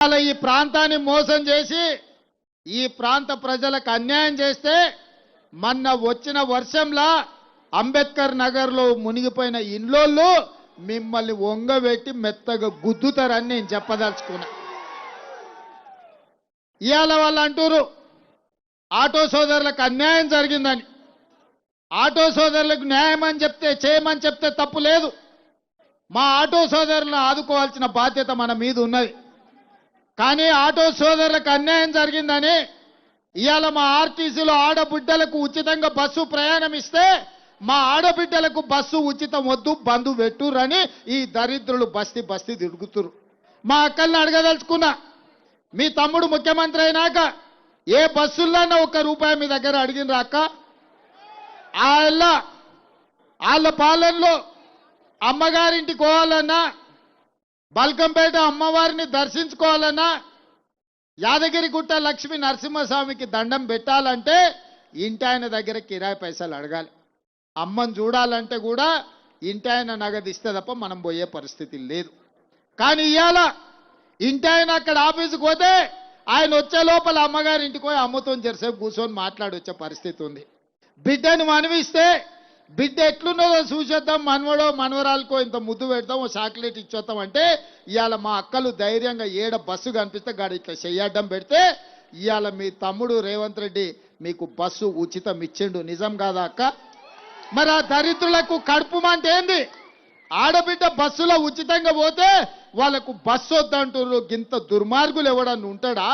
ఈ ప్రాంతాన్ని మోసం చేసి ఈ ప్రాంత ప్రజలకు అన్యాయం చేస్తే మొన్న వచ్చిన వర్షంలా అంబేద్కర్ నగర్లో మునిగిపోయిన ఇండ్లోళ్ళు మిమ్మల్ని వంగబెట్టి మెత్తగా గుద్దుతారని నేను చెప్పదలుచుకున్నా. ఇవాళ వాళ్ళు అంటారు ఆటో సోదరులకు అన్యాయం జరిగిందని. ఆటో సోదరులకు న్యాయం అని చెప్తే చేయమని చెప్తే తప్పు లేదు. మా ఆటో సోదరులను ఆదుకోవాల్సిన బాధ్యత మన మీద ఉన్నది. కానీ ఆటో సోదరులకు అన్యాయం జరిగిందని ఇవాళ మా ఆర్టీసీలో ఆడబిడ్డలకు ఉచితంగా బస్సు ప్రయాణం ఇస్తే మా ఆడబిడ్డలకు బస్సు ఉచితం వద్దు బంధు పెట్టురని ఈ దరిద్రులు బస్తీ బస్తీ తిరుగుతురు. మా అక్కల్ని అడగదలుచుకున్నా, మీ తమ్ముడు ముఖ్యమంత్రి అయినాక ఏ బస్సుల్లోనో ₹1 మీ దగ్గర అడిగినరా అక్క? వాళ్ళ పాలనలో అమ్మగారింటికి పోవాలన్నా, బల్కంపేట అమ్మవారిని దర్శించుకోవాలన్నా, యాదగిరిగుట్ట లక్ష్మీ నరసింహస్వామికి దండం పెట్టాలంటే ఇంటి ఆయన దగ్గర కిరాయి పైసలు అడగాలి. అమ్మని చూడాలంటే కూడా ఇంటి ఆయన నగదు ఇస్తే తప్ప మనం పోయే పరిస్థితి లేదు. కానీ ఇవాళ ఇంటి ఆయన అక్కడ ఆఫీసుకు పోతే ఆయన వచ్చే లోపల అమ్మగారి ఇంటికి పోయి అమ్మతో జరసేపు కూర్చొని మాట్లాడొచ్చే పరిస్థితి ఉంది. బిడ్డను మనవిస్తే బిడ్డ ఎట్లున్నదో చూసేద్దాం, మనవడో మనవరాలకో ఇంత ముద్దు పెడతాం, ఓ చాక్లెట్ ఇచ్చేద్దాం అంటే ఇవాళ మా అక్కలు ధైర్యంగా ఏడ బస్సు కనిపిస్తే గాడి ఇట్లా చెయ్యడ్డం పెడితే ఇవాళ మీ తమ్ముడు రేవంత్ రెడ్డి మీకు బస్సు ఉచితం ఇచ్చిండు. నిజం కాదా అక్క? మరి ఆ దరిద్రులకు కడుపు మంట ఏంది? ఆడబిడ్డ బస్సులో ఉచితంగా పోతే వాళ్ళకు బస్సు వద్దంటారు. గింత దుర్మార్గులు ఎవడన్నా ఉంటాడా?